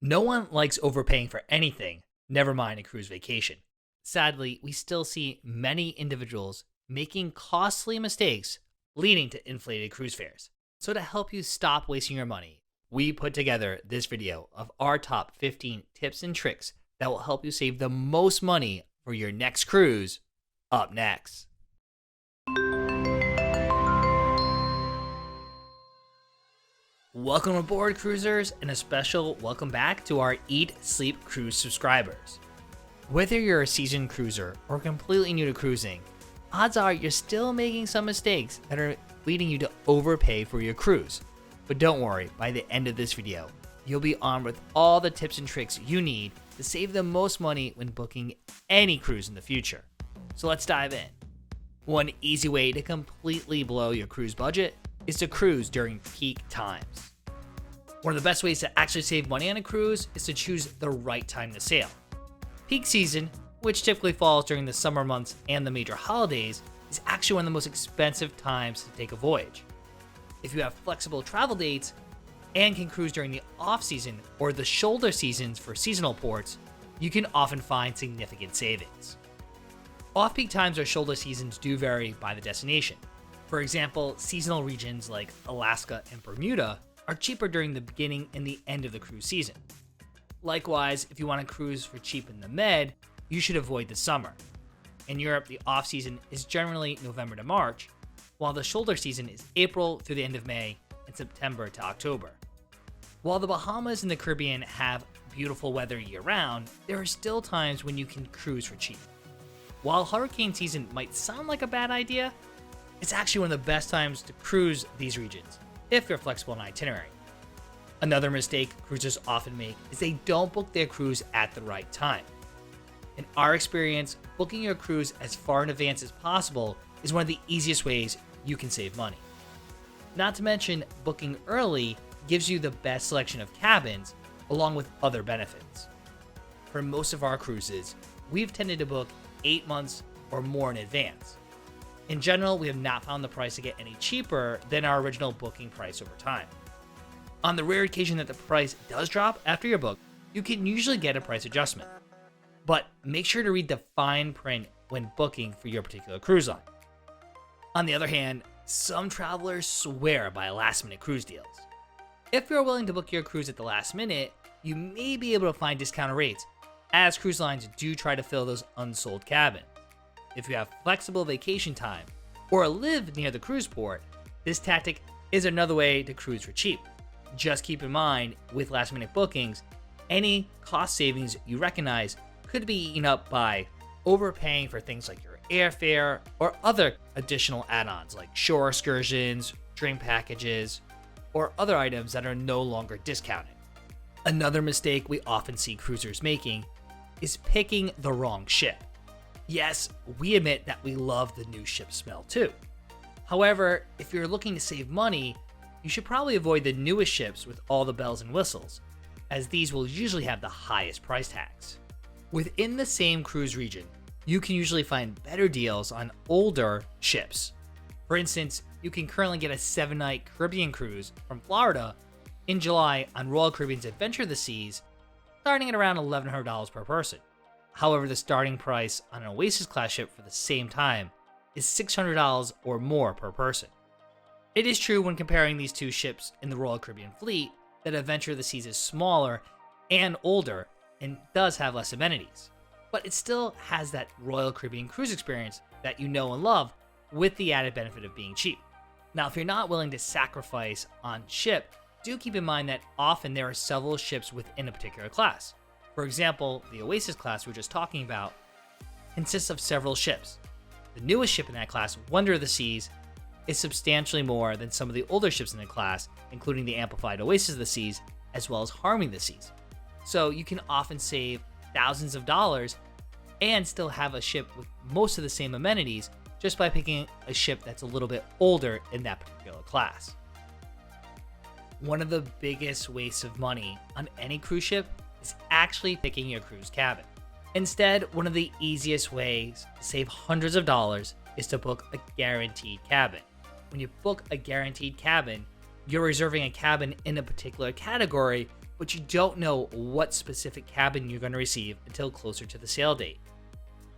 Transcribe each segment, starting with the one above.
No one likes overpaying for anything, never mind a cruise vacation. Sadly, we still see many individuals making costly mistakes leading to inflated cruise fares. So to help you stop wasting your money, we put together this video of our top 15 tips and tricks that will help you save the most money for your next cruise. Up next. Welcome aboard, cruisers, and a special welcome back to our Eat, Sleep, Cruise subscribers. Whether you're a seasoned cruiser or completely new to cruising, odds are you're still making some mistakes that are leading you to overpay for your cruise. But don't worry, by the end of this video, you'll be armed with all the tips and tricks you need to save the most money when booking any cruise in the future. So let's dive in. One easy way to completely blow your cruise budget is to cruise during peak times. One of the best ways to actually save money on a cruise is to choose the right time to sail. Peak season, which typically falls during the summer months and the major holidays, is actually one of the most expensive times to take a voyage. If you have flexible travel dates and can cruise during the off-season or the shoulder seasons for seasonal ports, you can often find significant savings. Off-peak times or shoulder seasons do vary by the destination. For example, seasonal regions like Alaska and Bermuda are cheaper during the beginning and the end of the cruise season. Likewise, if you want to cruise for cheap in the Med, you should avoid the summer. In Europe, the off-season is generally November to March, while the shoulder season is April through the end of May and September to October. While the Bahamas and the Caribbean have beautiful weather year-round, there are still times when you can cruise for cheap. While hurricane season might sound like a bad idea, it's actually one of the best times to cruise these regions, if you're flexible in itinerary. Another mistake cruisers often make is they don't book their cruise at the right time. In our experience, booking your cruise as far in advance as possible is one of the easiest ways you can save money. Not to mention, booking early gives you the best selection of cabins, along with other benefits. For most of our cruises, we've tended to book 8 months or more in advance. In general, we have not found the price to get any cheaper than our original booking price over time. On the rare occasion that the price does drop after your book, you can usually get a price adjustment. But make sure to read the fine print when booking for your particular cruise line. On the other hand, some travelers swear by last-minute cruise deals. If you're willing to book your cruise at the last minute, you may be able to find discounted rates, as cruise lines do try to fill those unsold cabins. If you have flexible vacation time or live near the cruise port, this tactic is another way to cruise for cheap. Just keep in mind, with last-minute bookings, any cost savings you recognize could be eaten up by overpaying for things like your airfare or other additional add-ons like shore excursions, drink packages, or other items that are no longer discounted. Another mistake we often see cruisers making is picking the wrong ship. Yes, we admit that we love the new ship smell too. However, if you're looking to save money, you should probably avoid the newest ships with all the bells and whistles, as these will usually have the highest price tags. Within the same cruise region, you can usually find better deals on older ships. For instance, you can currently get a 7-night Caribbean cruise from Florida in July on Royal Caribbean's Adventure of the Seas, starting at around $1,100 per person. However, the starting price on an Oasis class ship for the same time is $600 or more per person. It is true when comparing these two ships in the Royal Caribbean fleet that Adventure of the Seas is smaller and older and does have less amenities, but it still has that Royal Caribbean cruise experience that you know and love, with the added benefit of being cheap. Now, if you're not willing to sacrifice on ship, do keep in mind that often there are several ships within a particular class. For example, the Oasis class we were just talking about consists of several ships. The newest ship in that class, Wonder of the Seas, is substantially more than some of the older ships in the class, including the amplified Oasis of the Seas, as well as Harmony of the Seas. So you can often save thousands of dollars and still have a ship with most of the same amenities just by picking a ship that's a little bit older in that particular class. One of the biggest wastes of money on any cruise ship is actually picking your cruise cabin. Instead, one of the easiest ways to save hundreds of dollars is to book a guaranteed cabin. When you book a guaranteed cabin, you're reserving a cabin in a particular category but you don't know what specific cabin you're going to receive until closer to the sale date.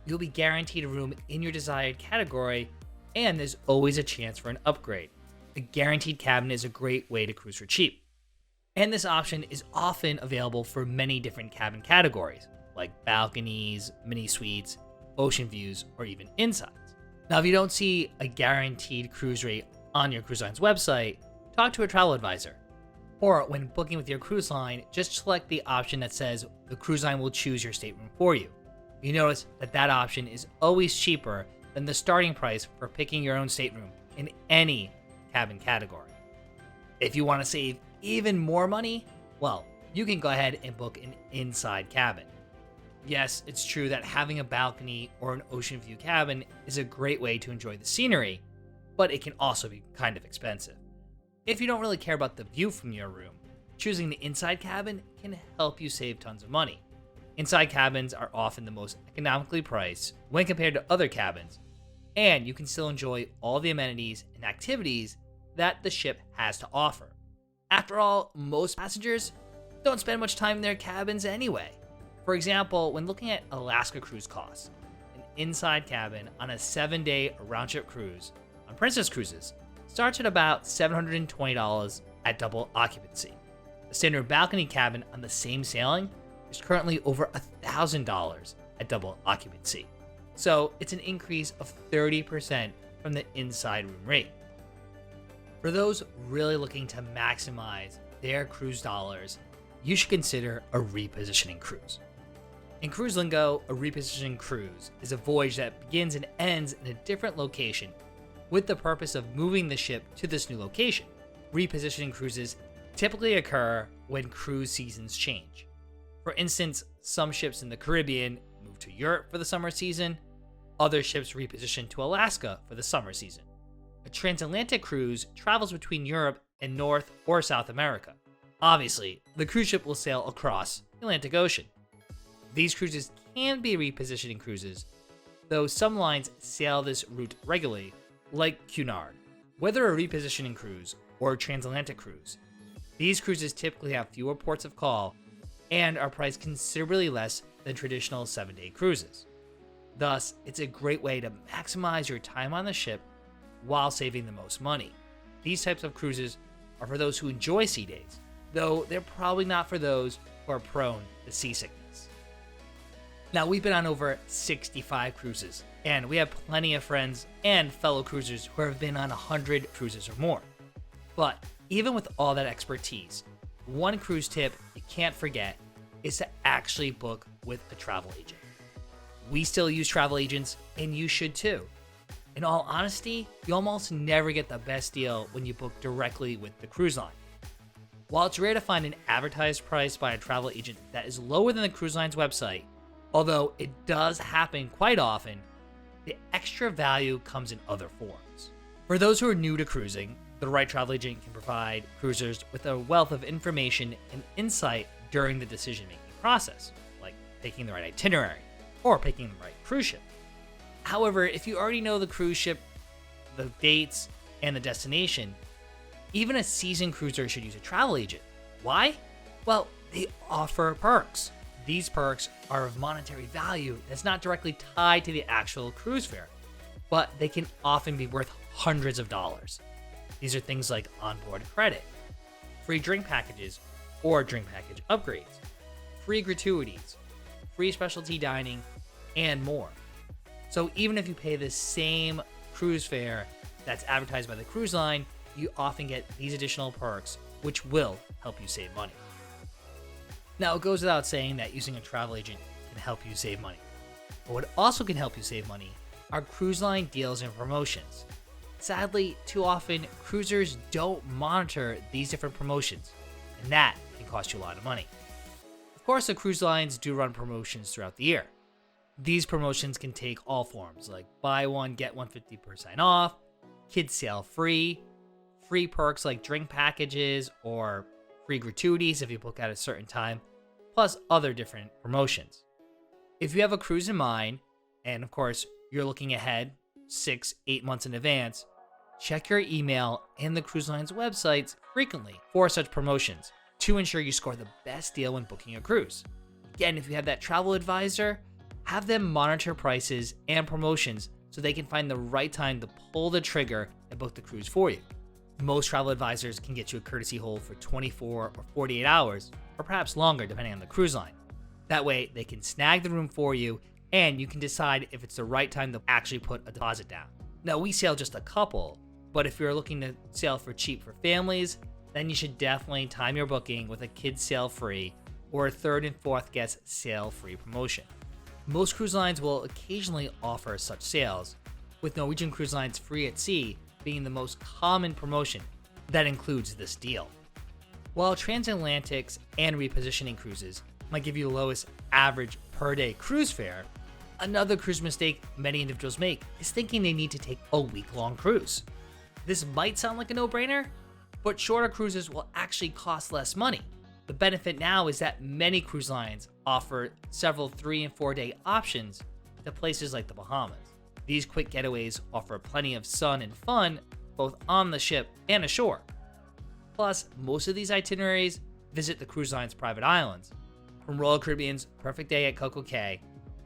You'll be guaranteed a room in your desired category, and there's always a chance for an upgrade. A guaranteed cabin is a great way to cruise for cheap. And this option is often available for many different cabin categories, like balconies, mini suites, ocean views, or even insides. Now, if you don't see a guaranteed cruise rate on your cruise line's website, talk to a travel advisor. Or when booking with your cruise line, just select the option that says the cruise line will choose your stateroom for you. You notice that that option is always cheaper than the starting price for picking your own stateroom in any cabin category. If you want to save even more money, well, you can go ahead and book an inside cabin. Yes, it's true that having a balcony or an ocean view cabin is a great way to enjoy the scenery, but it can also be kind of expensive. If you don't really care about the view from your room, choosing the inside cabin can help you save tons of money. Inside cabins are often the most economically priced when compared to other cabins, and you can still enjoy all the amenities and activities that the ship has to offer. After all, most passengers don't spend much time in their cabins anyway. For example, when looking at Alaska cruise costs, an inside cabin on a 7-day round-trip cruise on Princess Cruises starts at about $720 at double occupancy. A standard balcony cabin on the same sailing is currently over $1,000 at double occupancy. So it's an increase of 30% from the inside room rate. For those really looking to maximize their cruise dollars, you should consider a repositioning cruise. In cruise lingo, a repositioning cruise is a voyage that begins and ends in a different location with the purpose of moving the ship to this new location. Repositioning cruises typically occur when cruise seasons change. For instance, some ships in the Caribbean move to Europe for the summer season, other ships reposition to Alaska for the summer season. A transatlantic cruise travels between Europe and North or South America. Obviously, the cruise ship will sail across the Atlantic Ocean. These cruises can be repositioning cruises, though some lines sail this route regularly, like Cunard. Whether a repositioning cruise or a transatlantic cruise, these cruises typically have fewer ports of call and are priced considerably less than traditional 7-day cruises. Thus, it's a great way to maximize your time on the ship while saving the most money. These types of cruises are for those who enjoy sea days, though they're probably not for those who are prone to seasickness. Now, we've been on over 65 cruises, and we have plenty of friends and fellow cruisers who have been on 100 cruises or more. But even with all that expertise, one cruise tip you can't forget is to actually book with a travel agent. We still use travel agents, and you should too. In all honesty, you almost never get the best deal when you book directly with the cruise line. While it's rare to find an advertised price by a travel agent that is lower than the cruise line's website, although it does happen quite often, the extra value comes in other forms. For those who are new to cruising, the right travel agent can provide cruisers with a wealth of information and insight during the decision-making process, like picking the right itinerary or picking the right cruise ship. However, if you already know the cruise ship, the dates, and the destination, even a seasoned cruiser should use a travel agent. Why? Well, they offer perks. These perks are of monetary value that's not directly tied to the actual cruise fare, but they can often be worth hundreds of dollars. These are things like onboard credit, free drink packages or drink package upgrades, free gratuities, free specialty dining, and more. So even if you pay the same cruise fare that's advertised by the cruise line, you often get these additional perks, which will help you save money. Now, it goes without saying that using a travel agent can help you save money. But what also can help you save money are cruise line deals and promotions. Sadly, too often, cruisers don't monitor these different promotions, and that can cost you a lot of money. Of course, the cruise lines do run promotions throughout the year. These promotions can take all forms, like buy one, get one 50% off, kids sail free, free perks like drink packages or free gratuities if you book at a certain time, plus other different promotions. If you have a cruise in mind, and of course, you're looking ahead 6-8 months in advance, check your email and the cruise line's websites frequently for such promotions. to ensure you score the best deal when booking a cruise. Again, if you have that travel advisor, have them monitor prices and promotions so they can find the right time to pull the trigger and book the cruise for you. Most travel advisors can get you a courtesy hold for 24 or 48 hours, or perhaps longer depending on the cruise line. That way, they can snag the room for you and you can decide if it's the right time to actually put a deposit down. Now, we sail just a couple, but if you're looking to sail for cheap for families, then you should definitely time your booking with a kids sail free or a third and fourth guest sail free promotion. Most cruise lines will occasionally offer such sales, with Norwegian Cruise Line's Free at Sea being the most common promotion that includes this deal. While transatlantics and repositioning cruises might give you the lowest average per day cruise fare, another cruise mistake many individuals make is thinking they need to take a week-long cruise. This might sound like a no-brainer, but shorter cruises will actually cost less money. The benefit now is that many cruise lines offer several 3 and 4 day options to places like the Bahamas. These quick getaways offer plenty of sun and fun both on the ship and ashore. Plus, most of these itineraries visit the cruise line's private islands, from Royal Caribbean's Perfect Day at Coco Cay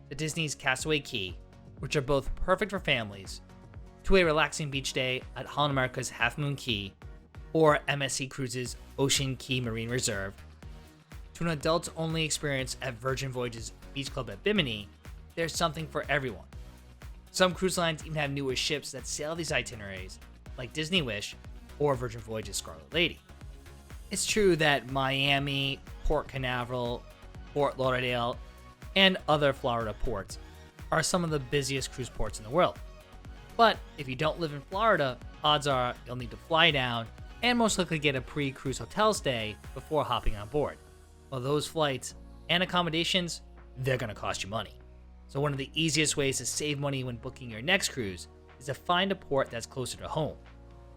to Disney's Castaway Cay, which are both perfect for families, to a relaxing beach day at Holland America's Half Moon Cay, or MSC Cruises' Ocean Cay Marine Reserve, to an adults-only experience at Virgin Voyages Beach Club at Bimini. There's something for everyone. Some cruise lines even have newer ships that sail these itineraries, like Disney Wish or Virgin Voyages Scarlet Lady. It's true that Miami, Port Canaveral, Fort Lauderdale, and other Florida ports are some of the busiest cruise ports in the world. But if you don't live in Florida, odds are you'll need to fly down and most likely get a pre-cruise hotel stay before hopping on board. Well, those flights and accommodations, they're going to cost you money. So one of the easiest ways to save money when booking your next cruise is to find a port that's closer to home.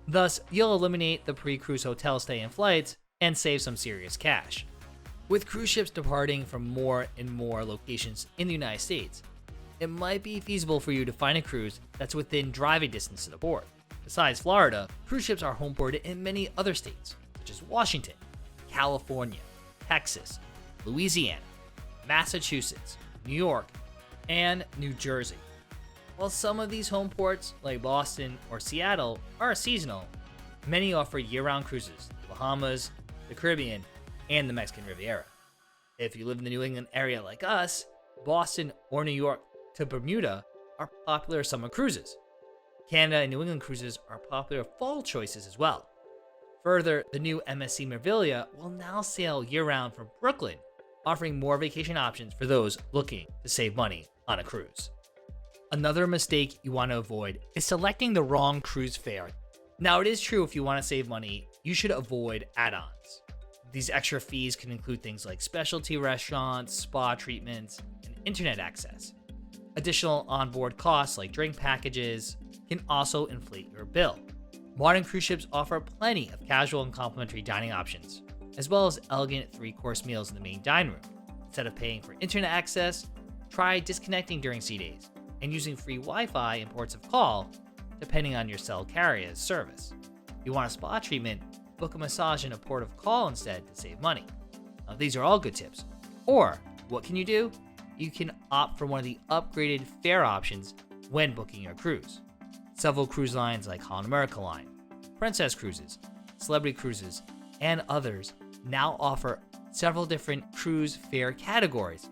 Thus, you'll eliminate the pre-cruise hotel stay and flights and save some serious cash. With cruise ships departing from more and more locations in the United States, it might be feasible for you to find a cruise that's within driving distance to the port. Besides Florida, cruise ships are homeported in many other states, such as Washington, California, Texas, Louisiana, Massachusetts, New York, and New Jersey. While some of these home ports, like Boston or Seattle, are seasonal, many offer year-round cruises to the Bahamas, the Caribbean, and the Mexican Riviera. If you live in the New England area like us, Boston or New York to Bermuda are popular summer cruises. Canada and New England cruises are popular fall choices as well. Further, the new MSC Merveilla will now sail year-round from Brooklyn, offering more vacation options for those looking to save money on a cruise. Another mistake you want to avoid is selecting the wrong cruise fare. Now, it is true if you want to save money, you should avoid add-ons. These extra fees can include things like specialty restaurants, spa treatments, and internet access. Additional onboard costs like drink packages can also inflate your bill. Modern cruise ships offer plenty of casual and complimentary dining options, as well as elegant 3-course meals in the main dining room. Instead of paying for internet access, try disconnecting during sea days and using free Wi-Fi in ports of call, depending on your cell carrier's service. If you want a spa treatment, book a massage in a port of call instead to save money. Now, these are all good tips. Or, what can you do? You can opt for one of the upgraded fare options when booking your cruise. Several cruise lines like Holland America Line, Princess Cruises, Celebrity Cruises, and others now offer several different cruise fare categories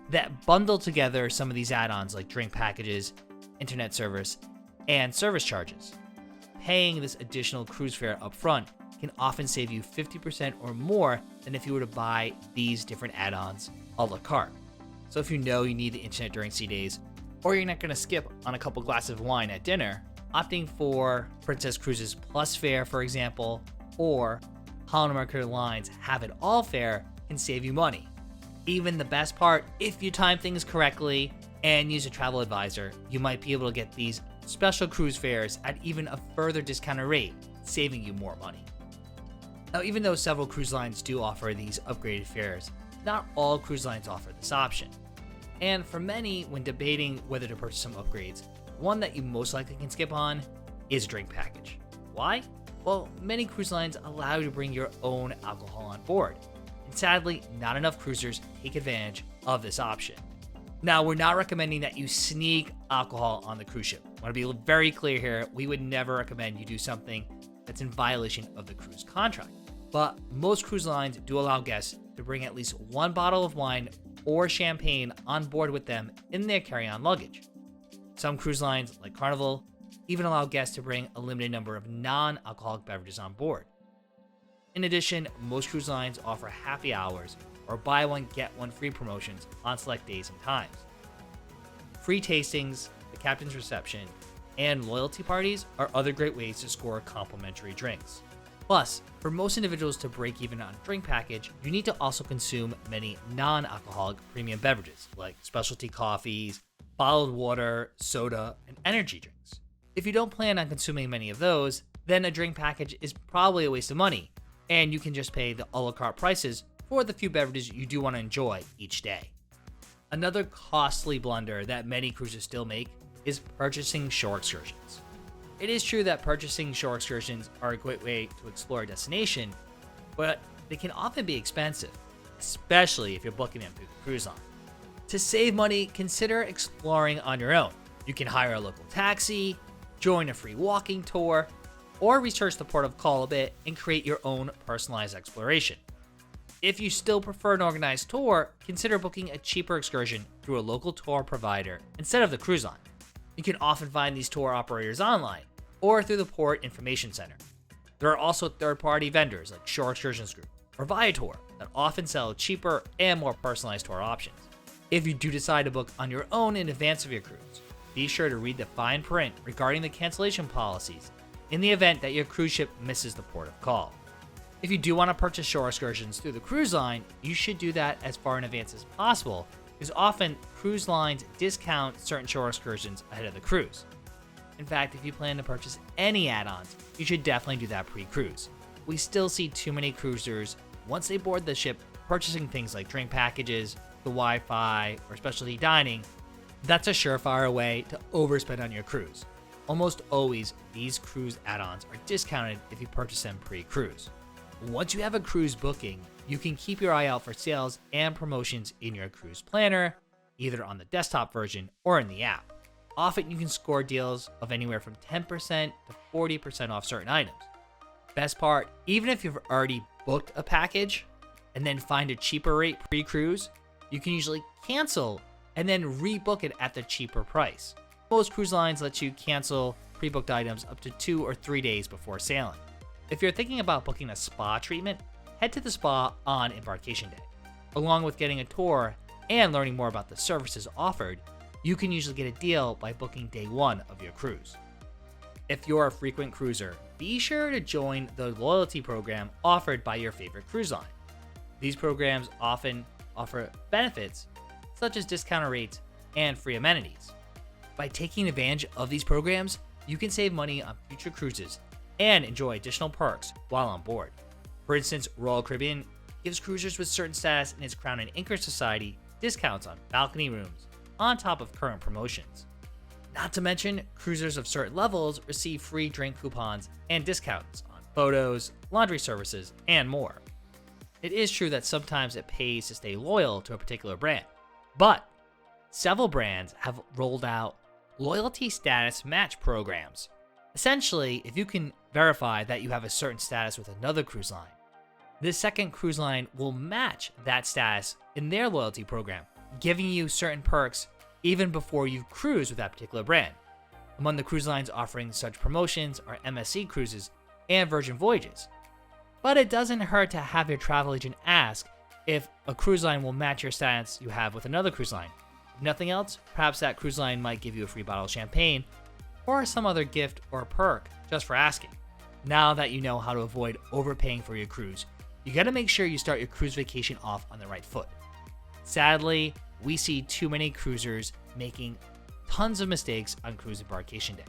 that bundle together some of these add-ons like drink packages, internet service, and service charges. Paying this additional cruise fare up front can often save you 50% or more than if you were to buy these different add-ons a la carte. So if you know you need the internet during sea days, or you're not going to skip on a couple glasses of wine at dinner, opting for Princess Cruises Plus fare, for example, or Holland America Line's Have It All fare can save you money. Even the best part, if you time things correctly and use a travel advisor, you might be able to get these special cruise fares at even a further discounted rate, saving you more money. Now, even though several cruise lines do offer these upgraded fares, not all cruise lines offer this option. And for many, when debating whether to purchase some upgrades, one that you most likely can skip on is a drink package. Why? Well, many cruise lines allow you to bring your own alcohol on board, and sadly, not enough cruisers take advantage of this option. Now, we're not recommending that you sneak alcohol on the cruise ship. I want to be very clear here, we would never recommend you do something that's in violation of the cruise contract. But most cruise lines do allow guests to bring at least one bottle of wine or champagne on board with them in their carry-on luggage. Some cruise lines, like Carnival, even allow guests to bring a limited number of non-alcoholic beverages on board. In addition, most cruise lines offer happy hours or buy one get one free promotions on select days and times. Free tastings, the captain's reception, and loyalty parties are other great ways to score complimentary drinks. Plus, for most individuals to break even on a drink package, you need to also consume many non-alcoholic premium beverages like specialty coffees, bottled water, soda, and energy drinks. If you don't plan on consuming many of those, then a drink package is probably a waste of money, and you can just pay the a la carte prices for the few beverages you do want to enjoy each day. Another costly blunder that many cruisers still make is purchasing shore excursions. It is true that purchasing shore excursions are a great way to explore a destination, but they can often be expensive, especially if you're booking them through the cruise line. To save money, consider exploring on your own. You can hire a local taxi, join a free walking tour, or research the port of call a bit and create your own personalized exploration. If you still prefer an organized tour, consider booking a cheaper excursion through a local tour provider instead of the cruise line. You can often find these tour operators online or through the Port Information Center. There are also third-party vendors like Shore Excursions Group or Viator that often sell cheaper and more personalized tour options. If you do decide to book on your own in advance of your cruise, be sure to read the fine print regarding the cancellation policies in the event that your cruise ship misses the port of call. If you do want to purchase shore excursions through the cruise line, you should do that as far in advance as possible, because often cruise lines discount certain shore excursions ahead of the cruise. In fact, if you plan to purchase any add-ons, you should definitely do that pre-cruise. We still see too many cruisers, once they board the ship, purchasing things like drink packages, the Wi-Fi, or specialty dining. That's a surefire way to overspend on your cruise. Almost always, these cruise add-ons are discounted if you purchase them pre-cruise. Once you have a cruise booking, you can keep your eye out for sales and promotions in your cruise planner, either on the desktop version or in the app. Often you can score deals of anywhere from 10% to 40% off certain items. Best part, even if you've already booked a package and then find a cheaper rate pre-cruise, you can usually cancel and then rebook it at the cheaper price. Most cruise lines let you cancel pre-booked items up to 2 or 3 days before sailing. If you're thinking about booking a spa treatment, head to the spa on embarkation day. Along with getting a tour and learning more about the services offered, you can usually get a deal by booking day 1 of your cruise. If you're a frequent cruiser, be sure to join the loyalty program offered by your favorite cruise line. These programs often offer benefits such as discounted rates and free amenities. By taking advantage of these programs, you can save money on future cruises and enjoy additional perks while on board. For instance, Royal Caribbean gives cruisers with certain status in its Crown and Anchor Society discounts on balcony rooms, on top of current promotions. Not to mention, cruisers of certain levels receive free drink coupons and discounts on photos, laundry services, and more. It is true that sometimes it pays to stay loyal to a particular brand, but several brands have rolled out loyalty status match programs. Essentially, if you can verify that you have a certain status with another cruise line, this second cruise line will match that status in their loyalty program, giving you certain perks even before you cruise with that particular brand. Among the cruise lines offering such promotions are MSC Cruises and Virgin Voyages. But it doesn't hurt to have your travel agent ask if a cruise line will match your status you have with another cruise line. If nothing else, perhaps that cruise line might give you a free bottle of champagne or some other gift or perk just for asking. Now that you know how to avoid overpaying for your cruise, you gotta make sure you start your cruise vacation off on the right foot. Sadly, we see too many cruisers making tons of mistakes on cruise embarkation day.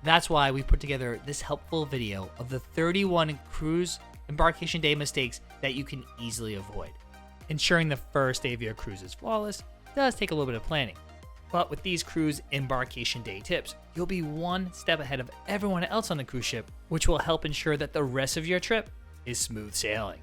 That's why we put together this helpful video of the 31 cruise embarkation day mistakes that you can easily avoid. Ensuring the first day of your cruise is flawless does take a little bit of planning. But with these cruise embarkation day tips, you'll be one step ahead of everyone else on the cruise ship, which will help ensure that the rest of your trip is smooth sailing.